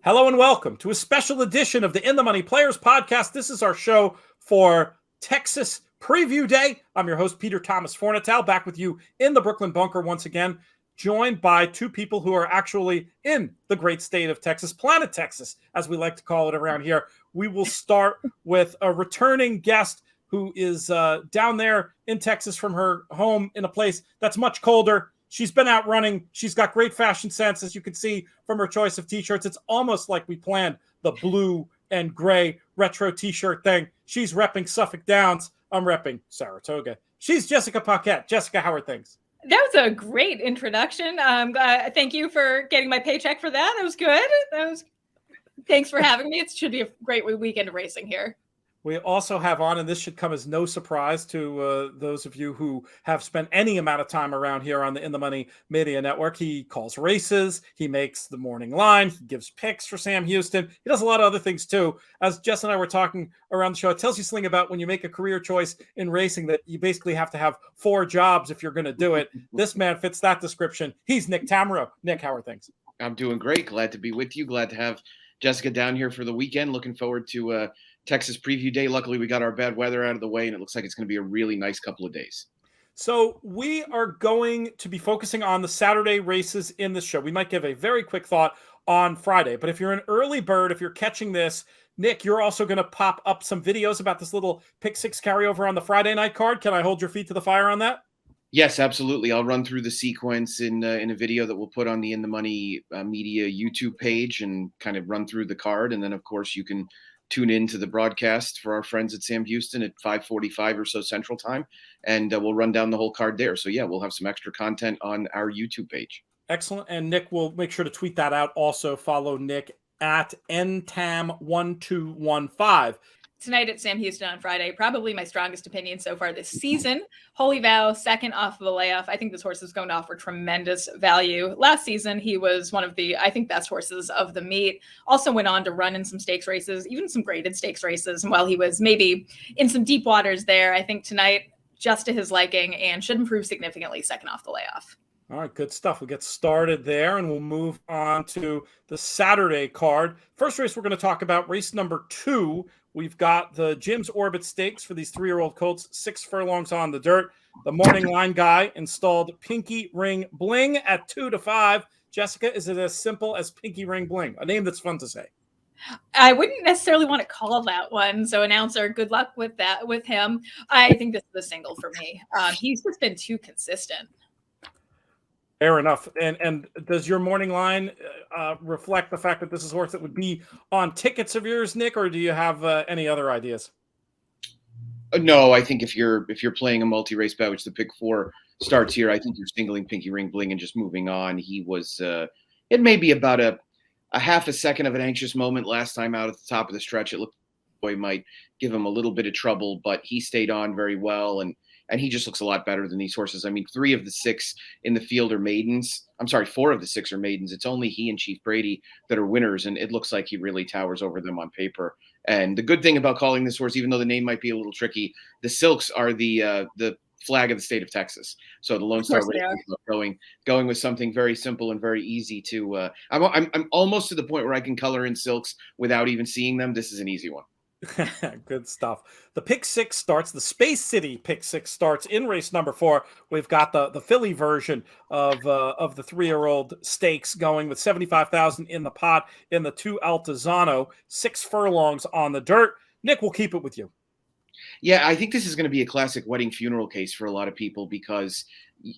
Hello and welcome to a special edition of the In the Money Players podcast. This is our show for Texas Preview Day. I'm your host, Peter Thomas Fornatal, back with you in the Brooklyn Bunker once again, joined by two people who are actually in the great state of Texas, Planet Texas, as we like to call it around here. We will start with a returning guest who is down there in Texas from her home in a place that's much colder. She's been out running. She's got great fashion sense, as you can see from her choice of t-shirts. It's almost like we planned the blue and gray retro t-shirt thing. She's repping Suffolk Downs. I'm repping Saratoga. She's Jessica Paquette. Jessica, how are things? That was a great introduction. Thank you for getting my paycheck for that. That was good. Thanks for having me. It should be a great weekend of racing here. We also have on, and this should come as no surprise to those of you who have spent any amount of time around here on the In the Money Media Network. He calls races. He makes the morning line. He gives picks for Sam Houston. He does a lot of other things too. As Jess and I were talking around the show, it tells you something about when you make a career choice in racing that you basically have to have 4 jobs if you're going to do it. This man fits that description. He's Nick Tammaro. Nick, how are things? I'm doing great. Glad to be with you. Glad to have Jessica down here for the weekend. Looking forward to Texas Preview Day. Luckily, we got our bad weather out of the way, and it looks like it's going to be a really nice couple of days. So we are going to be focusing on the Saturday races in this show. We might give a very quick thought on Friday, but if you're an early bird, if you're catching this, Nick, you're also going to pop up some videos about this little Pick 6 carryover on the Friday night card. Can I hold your feet to the fire on that? Yes, absolutely. I'll run through the sequence in a video that we'll put on the In the Money Media YouTube page and kind of run through the card. And then, of course, you can tune in to the broadcast for our friends at Sam Houston at 5:45 or so Central Time, and we'll run down the whole card there. So, yeah, we'll have some extra content on our YouTube page. Excellent. And Nick will make sure to tweet that out. Also, follow Nick at ntam1215. Tonight at Sam Houston on Friday, probably my strongest opinion so far this season. Holy Vow, second off of the layoff. I think this horse is going to offer tremendous value. Last season, he was one of the, I think, best horses of the meet. Also went on to run in some stakes races, even some graded stakes races. And while he was maybe in some deep waters there, I think tonight, just to his liking and should improve significantly second off the layoff. All right, good stuff. We'll get started there, and we'll move on to the Saturday card. First race we're going to talk about, race number 2. We've got the Jim's Orbit Stakes for these 3-year-old colts, 6 furlongs on the dirt. The morning line guy installed Pinky Ring Bling at 2-5. Jessica, is it as simple as Pinky Ring Bling? A name that's fun to say. I wouldn't necessarily want to call that one. So announcer, good luck with that, with him. I think this is a single for me. He's just been too consistent. Fair enough. And does your morning line reflect the fact that this is a horse that would be on tickets of yours, Nick, or do you have any other ideas? No, I think if you're playing a multi-race bet, which the pick 4 starts here, I think you're singling Pinky Ring Bling and just moving on. He was it may be about a half a second of an anxious moment last time out at the top of the stretch. It looked like boy might give him a little bit of trouble, but he stayed on very well, and he just looks a lot better than these horses. I mean, 3 of the 6 in the field are maidens. I'm sorry, 4 of the 6 are maidens. It's only he and Chief Brady that are winners, and it looks like he really towers over them on paper. And the good thing about calling this horse, even though the name might be a little tricky, the Silks are the flag of the state of Texas. So the Lone Star going with something very simple and very easy to. I'm almost to the point where I can color in Silks without even seeing them. This is an easy one. Good stuff. The Pick 6 starts, the Space City Pick 6 starts in race number 4. We've got the Philly version of the 3-year-old stakes going with 75,000 in the pot in the 2 Altazano, 6 furlongs on the dirt. Nick, we'll keep it with you. Yeah, I think this is going to be a classic wedding funeral case for a lot of people because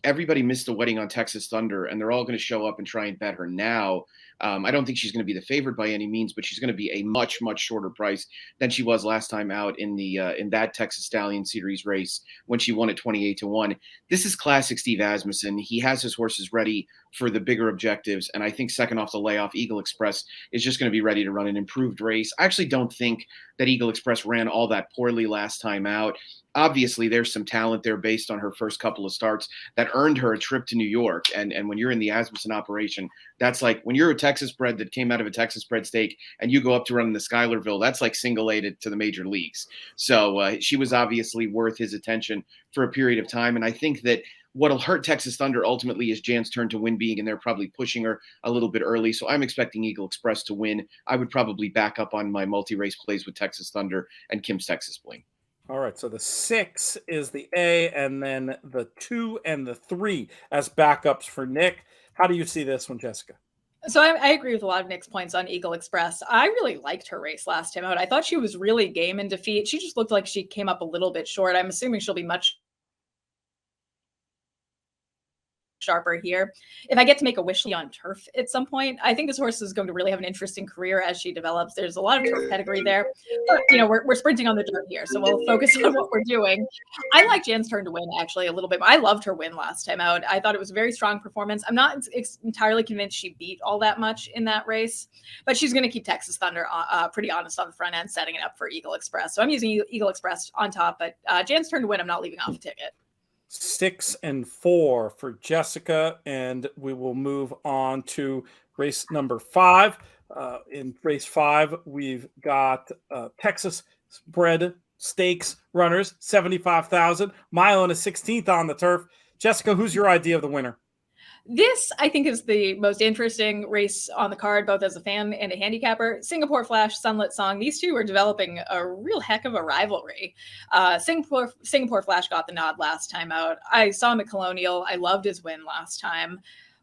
everybody missed the wedding on Texas Thunder, and they're all going to show up and try and bet her now. I don't think she's going to be the favorite by any means, but she's going to be a much, much shorter price than she was last time out in that Texas Stallion Series race when she won at 28-1. This is classic Steve Asmussen. He has his horses ready for the bigger objectives, and I think second off the layoff, Eagle Express is just going to be ready to run an improved race. I actually don't think that Eagle Express ran all that poorly last time out. Obviously, there's some talent there based on her first couple of starts that earned her a trip to New York. And when you're in the Asmussen operation, that's like when you're a Texas bred that came out of a Texas bred stake and you go up to run in the Schuylerville, that's like single-ated to the major leagues. So she was obviously worth his attention for a period of time. And I think that What'll hurt Texas Thunder ultimately is Jan's turn to win being, and they're probably pushing her a little bit early. So I'm expecting Eagle Express to win. I would probably back up on my multi-race plays with Texas Thunder and Kim's Texas Bling. All right, so the 6 is the A, and then the 2 and the 3 as backups for Nick. How do you see this one, Jessica? So I agree with a lot of Nick's points on Eagle Express. I really liked her race last time out. I thought she was really game in defeat. She just looked like she came up a little bit short. I'm assuming she'll be much sharper here. If I get to make a wish on turf at some point, I think this horse is going to really have an interesting career as she develops. There's a lot of turf pedigree there. But, we're sprinting on the dirt here, so we'll focus on what we're doing. I like Jan's turn to win actually a little bit. I loved her win last time out. I thought it was a very strong performance. I'm not entirely convinced she beat all that much in that race, but she's going to keep Texas Thunder pretty honest on the front end, setting it up for Eagle Express. So I'm using Eagle Express on top, but Jan's turn to win, I'm not leaving off a ticket. 6 and 4 for Jessica, and we will move on to race number 5. In race 5, we've got Texas bred stakes runners, 75,000, mile and a 16th on the turf. Jessica, who's your idea of the winner? This, I think, is the most interesting race on the card, both as a fan and a handicapper. Singapore Flash, Sunlit Song. These two are developing a real heck of a rivalry. Singapore Flash got the nod last time out. I saw him at Colonial. I loved his win last time.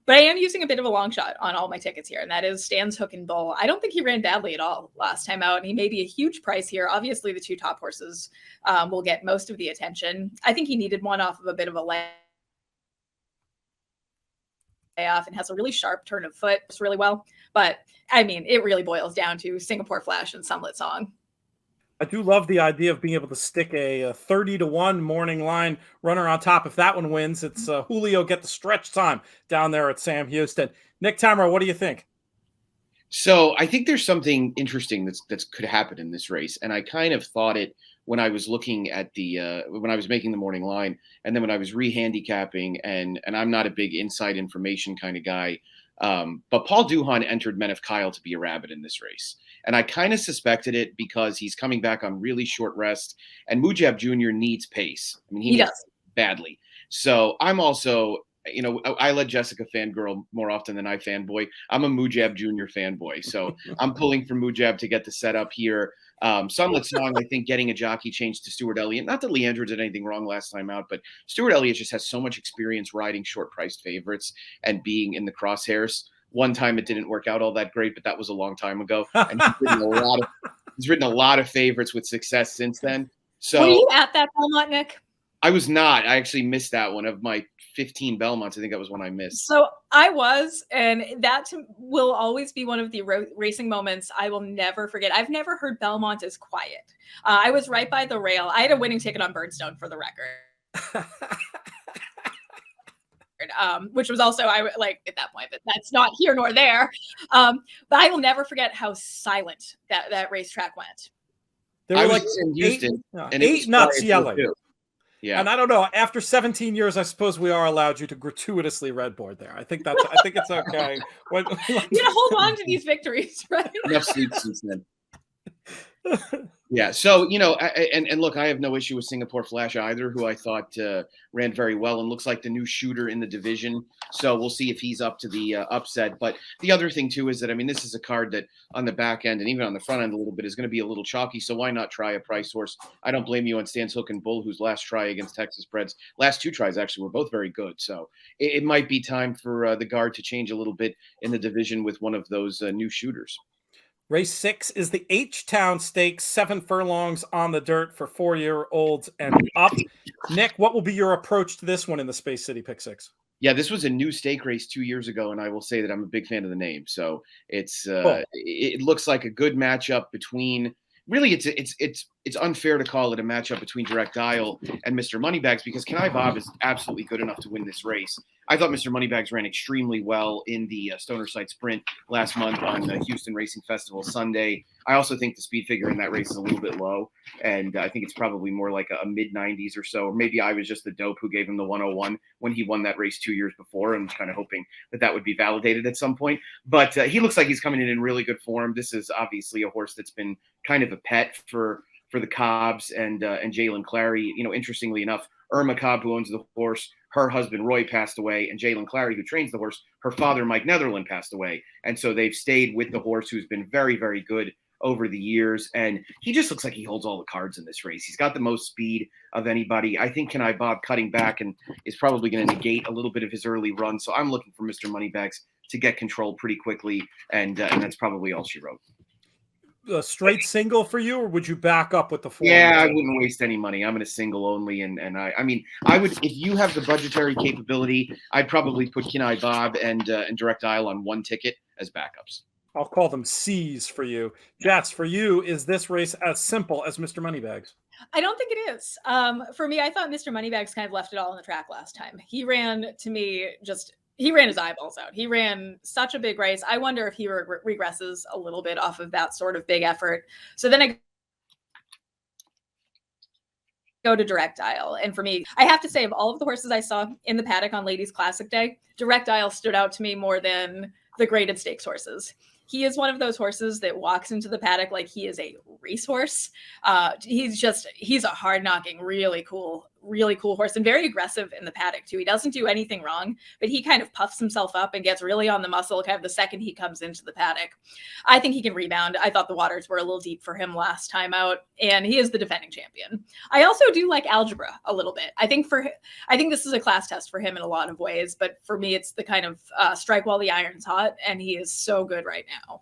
But I am using a bit of a long shot on all my tickets here, and that is Stan's Hook and Bull. I don't think he ran badly at all last time out, and he may be a huge price here. Obviously, the two top horses will get most of the attention. I think he needed one off of a bit of a off and has a really sharp turn of foot really well. But I mean, it really boils down to Singapore Flash and Sunlit Song. I do love the idea of being able to stick a 30-1 morning line runner on top. If that one wins, it's Julio get the stretch time down there at Sam Houston. Nick Tammaro, what do you think? So I think there's something interesting that's could happen in this race, and I kind of thought it when I was looking at the when I was making the morning line, and then when I was re-handicapping, and I'm not a big inside information kind of guy, but Paul Duhan entered Men of Kyle to be a rabbit in this race, and I kind of suspected it because he's coming back on really short rest, and Mujab Jr. needs pace. I mean, he needs does badly. So I'm also, I let Jessica fangirl more often than I fanboy. I'm a Mujab Jr. fanboy, so I'm pulling for Mujab to get the setup here. Sunlit Song, I think, getting a jockey change to Stuart Elliott. Not that Leandro did anything wrong last time out, but Stuart Elliott just has so much experience riding short-priced favorites and being in the crosshairs. One time it didn't work out all that great, but that was a long time ago. And he's ridden a lot of favorites with success since then. So were you at that Belmont, Nick? I was not. I actually missed that one of my 15 Belmonts. I think that was one I missed. So I was, and that will always be one of the racing moments I will never forget. I've never heard Belmont as quiet. I was right by the rail. I had a winning ticket on Birdstone for the record. Which was also, I like at that point, but that's not here nor there. But I will never forget how silent that racetrack went. There were like in Houston, and eight nuts yelling. Too. Yeah, and I don't know. After 17 years, I suppose we are allowed you to gratuitously red board there. I think it's okay. You gotta hold on to these victories, right? Enough sleep since then. Yeah. So, and look, I have no issue with Singapore Flash either, who I thought ran very well and looks like the new shooter in the division. So we'll see if he's up to the upset. But the other thing, too, is that, I mean, this is a card that on the back end and even on the front end a little bit is going to be a little chalky. So why not try a price horse? I don't blame you on Stan's Hook and Bull, whose last try against Texas Breds, last two tries actually were both very good. So it might be time for the guard to change a little bit in the division with one of those new shooters. Race 6 is the H-Town Stakes, 7 furlongs on the dirt for 4-year-olds and up. Nick, what will be your approach to this one in the Space City Pick 6? Yeah, this was a new stake race 2 years ago, and I will say that I'm a big fan of the name. So it looks like a good matchup between. Really, it's unfair to call it a matchup between Direct Dial and Mr. Moneybags because Kenai Bob is absolutely good enough to win this race. I thought Mr. Moneybags ran extremely well in the Stoner Side Sprint last month on the Houston Racing Festival Sunday. I also think the speed figure in that race is a little bit low, and I think it's probably more like a mid-90s or so. Or maybe I was just the dope who gave him the 101 when he won that race 2 years before and was kind of hoping that would be validated at some point. But he looks like he's coming in really good form. This is obviously a horse that's been kind of a pet for the Cobbs and Jalen Clary. Interestingly enough, Irma Cobb, who owns the horse, her husband Roy passed away, and Jalen Clary, who trains the horse, her father Mike Netherland passed away, and so they've stayed with the horse, who's been very, very good over the years, and he just looks like he holds all the cards in this race. He's got the most speed of anybody. I think Can I Bob cutting back and is probably going to negate a little bit of his early run, so I'm looking for Mr. Moneybags to get control pretty quickly, and that's probably all she wrote. A straight single for you, or would you back up with the 4? Yeah, I wouldn't waste any money. I'm in a single only, and I mean, I would, if you have the budgetary capability, I'd probably put Can I Bob and Direct Dial on one ticket as backups. I'll call them C's for you. Jess, for you, is this race as simple as Mr. Moneybags? I don't think it is. For me, I thought Mr. Moneybags kind of left it all on the track last time. He ran, to me, he ran his eyeballs out. He ran such a big race. I wonder if he regresses a little bit off of that sort of big effort. So then I go to Direct Dial. And for me, I have to say, of all of the horses I saw in the paddock on Ladies Classic Day, Direct Dial stood out to me more than the graded stakes horses. He is one of those horses that walks into the paddock like he is a racehorse. He's a hard knocking, really cool horse, and very aggressive in the paddock too. He doesn't do anything wrong, but he kind of puffs himself up and gets really on the muscle kind of the second he comes into the paddock. I think he can rebound. I thought the waters were a little deep for him last time out, and he is the defending champion. I also do like Algebra a little bit. I think this is a class test for him in a lot of ways, but for me, it's the kind of strike while the iron's hot, and he is so good right now.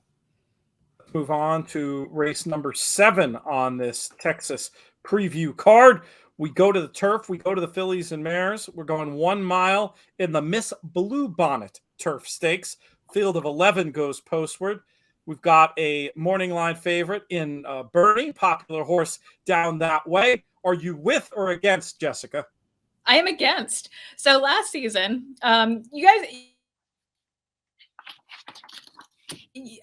Move on to race number 7 on this Texas preview card. We go to the turf. We go to the fillies and mares. We're going 1 mile in the Miss Bluebonnet Turf Stakes. Field of 11 goes postward. We've got a morning line favorite in Bernie, popular horse down that way. Are you with or against, Jessica? I am against. So last season, you guys,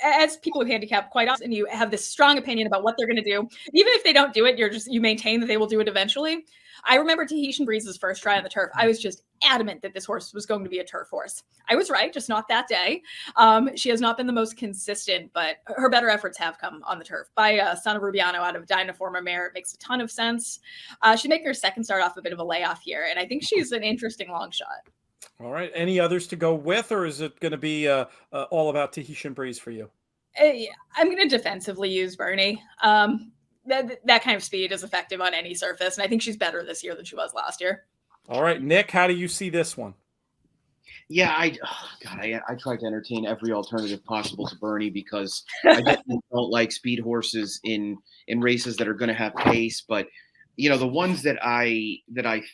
as people who handicap quite often, you have this strong opinion about what they're going to do. Even if they don't do it, you maintain that they will do it eventually. I remember Tahitian Breeze's first try on the turf. I was just adamant that this horse was going to be a turf horse. I was right, just not that day. She has not been the most consistent, but her better efforts have come on the turf. By Son of Rubiano out of Dynaforma Mare, it makes a ton of sense. She'd make her second start off a bit of a layoff here, and I think she's an interesting long shot. All right. Any others to go with, or is it going to be all about Tahitian Breeze for you? I'm going to defensively use Bernie. That kind of speed is effective on any surface, and I think she's better this year than she was last year. All right, Nick, how do you see this one? Yeah, I tried to entertain every alternative possible to Bernie because I definitely don't like speed horses in races that are going to have pace, but you know, the ones that I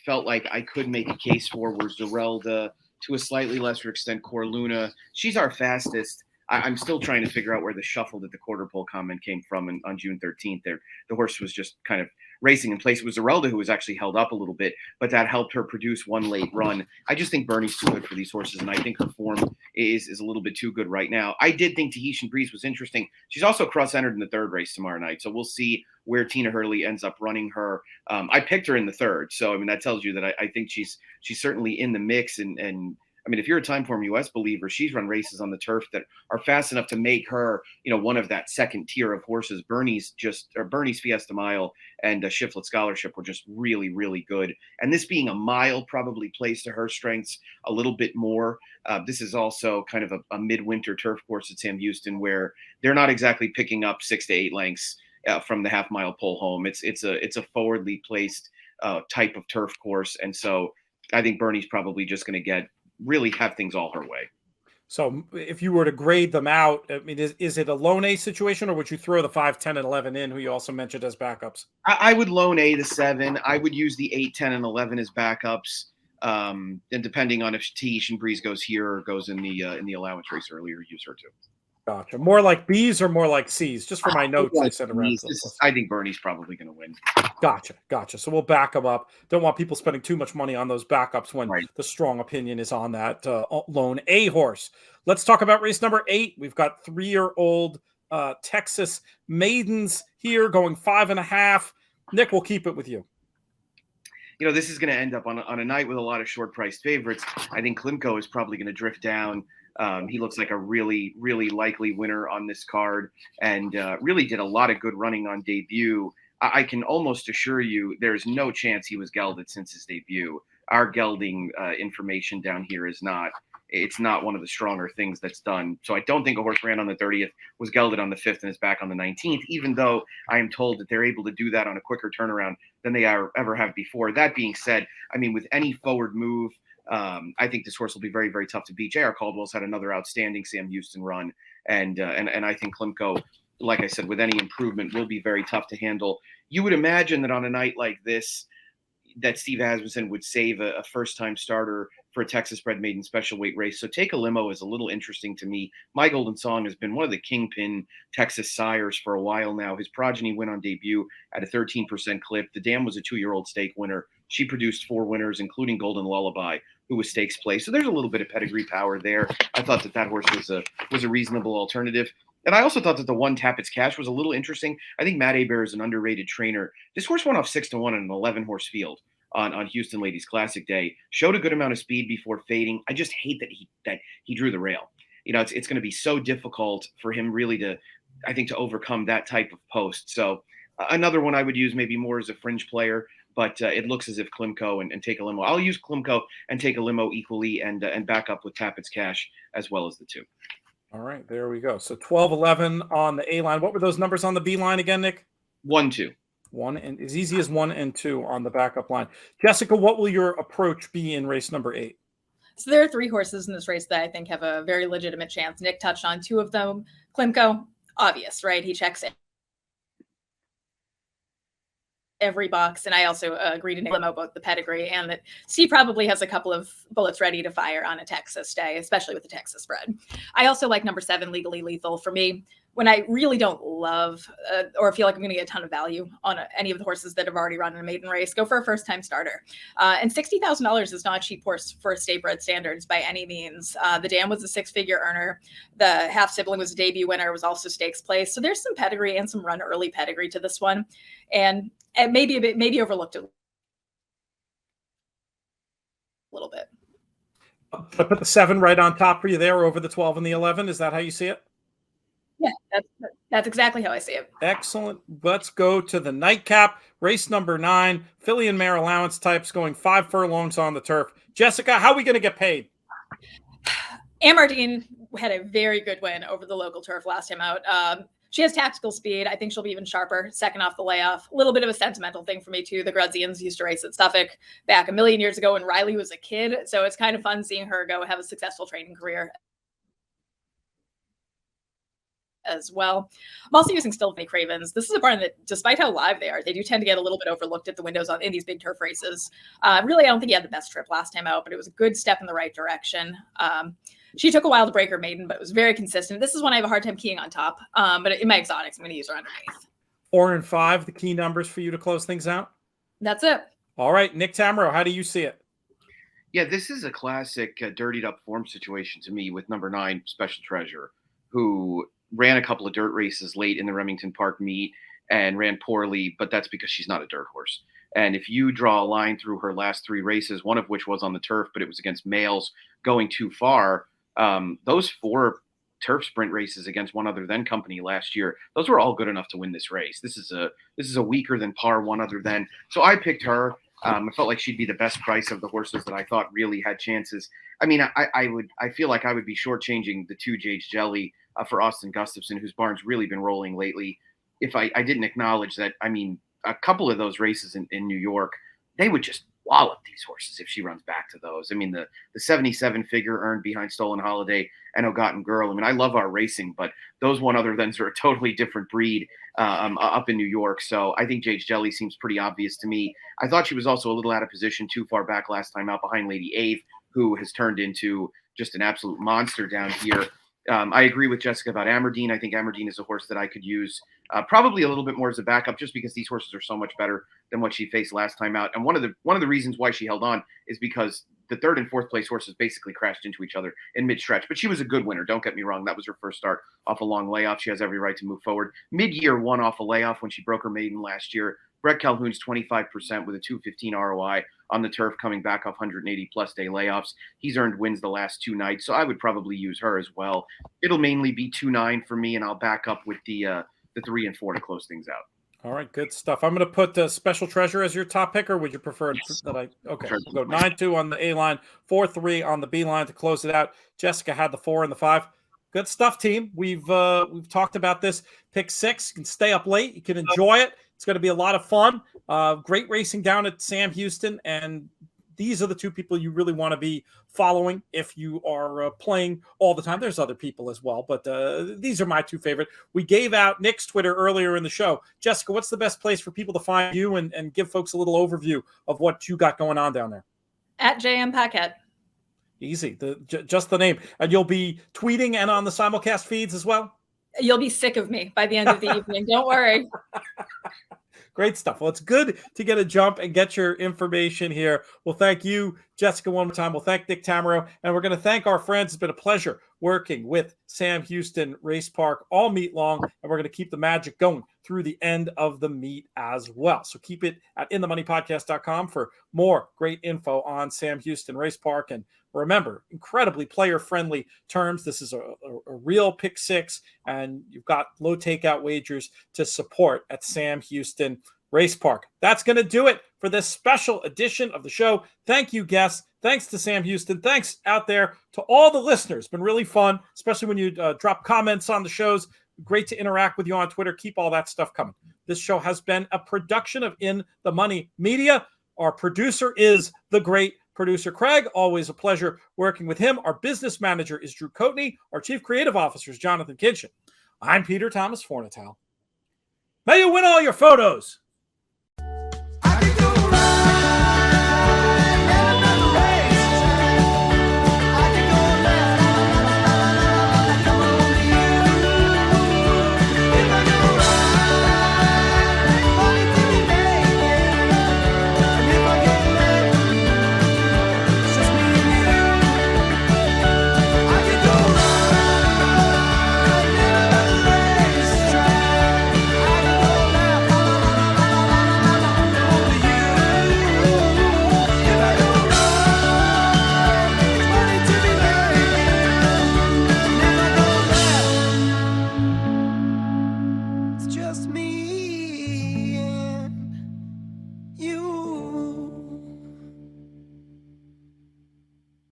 felt like I could make a case for were Zerelda, to a slightly lesser extent, Corluna. She's our fastest. I'm still trying to figure out where the shuffle that the quarter pole comment came from on June 13th. There, the horse was just kind of racing in place. It was Zerelda who was actually held up a little bit, but that helped her produce one late run. I just think Bernie's too good for these horses, and I think her form is a little bit too good right now. I did think Tahitian Breeze was interesting. She's also cross-entered in the third race tomorrow night, so we'll see where Tina Hurley ends up running her. I picked her in the third, so I mean that tells you that I think she's certainly in the mix, and I mean, if you're a Timeform US believer, she's run races on the turf that are fast enough to make her, you know, one of that second tier of horses. Bernie's Fiesta Mile and Shiflet Scholarship were just really, really good. And this being a mile probably plays to her strengths a little bit more. This is also kind of a midwinter turf course at Sam Houston where they're not exactly picking up 6 to 8 lengths from the half mile pull home. It's a forwardly placed type of turf course. And so I think Bernie's probably just going to really have things all her way. So if you were to grade them out, I mean, is it a lone A situation, or would you throw the 5, 10, and 11 in, who you also mentioned as backups? I would loan A to 7. I would use the 8, 10, and 11 as backups. And depending on if Tahitian Breeze goes here or goes in the allowance race earlier, use her too. Gotcha. More like B's or more like C's? Just for my notes, I said around. I think Bernie's probably going to win. Gotcha. So we'll back them up. Don't want people spending too much money on those backups when the strong opinion is on that lone A horse. Let's talk about race number 8. We've got 3-year-old Texas Maidens here going 5.5. Nick, we'll keep it with you. You know, this is going to end up on a night with a lot of short-priced favorites. I think Klimko is probably going to drift down. He looks like a really, really likely winner on this card and really did a lot of good running on debut. I can almost assure you there's no chance he was gelded since his debut. our gelding information down here is not. It's not one of the stronger things that's done. So I don't think a horse ran on the 30th, was gelded on the 5th, and is back on the 19th, even though I am told that they're able to do that on a quicker turnaround than they ever have before. That being said, I mean, with any forward move, I think this horse will be very, very tough to beat. J.R. Caldwell's had another outstanding Sam Houston run, and I think Klimko, like I said, with any improvement, will be very tough to handle. You would imagine that on a night like this, that Steve Asmussen would save a first-time starter for a Texas-bred maiden special weight race. So Take a Limo is a little interesting to me. My Golden Song has been one of the kingpin Texas sires for a while now. His progeny went on debut at a 13% clip. The Dam was a 2-year-old stake winner. She produced 4 winners, including Golden Lullaby, who was stakes play. So there's a little bit of pedigree power there. I thought that horse was a reasonable alternative. And I also thought that the one Tappett's Cash was a little interesting. I think Matt Hebert is an underrated trainer. This horse went off 6-1 in an 11-horse field on Houston Ladies Classic Day. Showed a good amount of speed before fading. I just hate that he drew the rail. You know, it's going to be so difficult for him really to overcome that type of post. So another one I would use maybe more as a fringe player, but it looks as if Klimko and Take a Limo. I'll use Klimko and Take a Limo equally and back up with Tappett's Cash as well as the 2. All right, there we go. So 12, 11 on the A line. What were those numbers on the B line again, Nick? 1, 2. 1 and as easy as 1 and 2 on the backup line. Jessica, what will your approach be in race number 8? So there are 3 horses in this race that I think have a very legitimate chance. Nick touched on 2 of them. Klimko, obvious, right? He checks every box, and I also agree to Limo both the pedigree and that Steve probably has a couple of bullets ready to fire on a Texas day, especially with the Texas spread. I also like number 7, Legally Lethal. For me, when I really don't love or feel like I'm going to get a ton of value on any of the horses that have already run in a maiden race, go for a first-time starter. And $60,000 is not a cheap horse for state-bred standards by any means. The Dam was a 6-figure earner. The half-sibling was a debut winner, was also stakes place. So there's some pedigree and some run-early pedigree to this one. And maybe overlooked a little bit. I put the 7 right on top for you there over the 12 and the 11. Is that how you see it? Yeah, that's exactly how I see it. Excellent. Let's go to the nightcap. Race number 9, filly and mare allowance types going 5 furlongs on the turf. Jessica, how are we going to get paid? Amardine had a very good win over the local turf last time out. She has tactical speed. I think she'll be even sharper second off the layoff. A little bit of a sentimental thing for me, too. The Grudzians used to race at Suffolk back a million years ago when Riley was a kid. So it's kind of fun seeing her go have a successful training career as well. I'm also using Stilphony Cravens. This is a barn that, despite how live they are, they do tend to get a little bit overlooked at the windows in these big turf races. Really, I don't think he had the best trip last time out, but it was a good step in the right direction. She took a while to break her maiden, but was very consistent. This is one I have a hard time keying on top, but in my exotics, I'm going to use her underneath. 4 and 5, the key numbers for you to close things out? That's it. All right, Nick Tammaro, how do you see it? Yeah, this is a classic dirtied up form situation to me with number 9, Special Treasure, who ran a couple of dirt races late in the Remington Park meet and ran poorly, but that's because she's not a dirt horse. And if you draw a line through her last 3 races, one of which was on the turf, but it was against males going too far, those 4 turf sprint races against One Other Than company last year, those were all good enough to win this race. This is a weaker than par One Other Than. So I picked her. I felt like she'd be the best price of the horses that I thought really had chances. I mean, I feel like I would be shortchanging the 2 Jage Jelly for Austin Gustafson, whose barn's really been rolling lately. If I didn't acknowledge that, I mean, a couple of those races in New York, they would just wallop these horses if she runs back to those. I mean, the 77 figure earned behind Stolen Holiday and Ogotten Girl. I mean, I love our racing, but those One Other Thans are a totally different breed up in New York. So I think Jage Jelly seems pretty obvious to me. I thought she was also a little out of position too far back last time out behind Lady Ave, who has turned into just an absolute monster down here. I agree with Jessica about Amardine. I think Amardine is a horse that I could use probably a little bit more as a backup, just because these horses are so much better than what she faced last time out. And one of the reasons why she held on is because the 3rd and 4th place horses basically crashed into each other in mid-stretch. But she was a good winner. Don't get me wrong. That was her first start off a long layoff. She has every right to move forward. Mid-year won off a layoff when she broke her maiden last year. Brett Calhoun's 25% with a 215 ROI on the turf coming back off 180-plus day layoffs. He's earned wins the last 2 nights, so I would probably use her as well. It'll mainly be 2-9 for me, and I'll back up with the 3 and 4 to close things out. All right, good stuff. I'm going to put Special Treasure as your top picker. Would you prefer that I? Okay, we'll go 9-2 on the A line, 4-3 on the B line to close it out. Jessica had the 4 and the 5. Good stuff, team. We've talked about this pick 6. You can stay up late. You can enjoy it. It's going to be a lot of fun. Great racing down at Sam Houston, and these are the two people you really want to be following if you are playing all the time. There's other people as well, but these are my two favorite. We gave out Nick's Twitter earlier in the show. Jessica, what's the best place for people to find you and give folks a little overview of what you got going on down there? At JM Paquette. Easy. Just the name. And you'll be tweeting and on the simulcast feeds as well? You'll be sick of me by the end of the evening. Don't worry. Great stuff. Well, it's good to get a jump and get your information here. We'll thank you, Jessica, one more time. We'll thank Nick Tammaro, and we're going to thank our friends. It's been a pleasure working with Sam Houston Race Park all meet long, and we're going to keep the magic going through the end of the meet as well. So keep it at inthemoneypodcast.com for more great info on Sam Houston Race Park. And remember, incredibly player-friendly terms. This is a real pick 6, and you've got low takeout wagers to support at Sam Houston Race Park. That's going to do it for this special edition of the show. Thank you, guests. Thanks to Sam Houston. Thanks out there to all the listeners. It's been really fun, especially when you drop comments on the shows. Great to interact with you on Twitter. Keep all that stuff coming. This show has been a production of In the Money Media. Our producer is the great producer Craig. Always a pleasure working with him. Our business manager is Drew Coatney. Our chief creative officer is Jonathan Kinchin. I'm Peter Thomas Fornatale. May you win all your photos.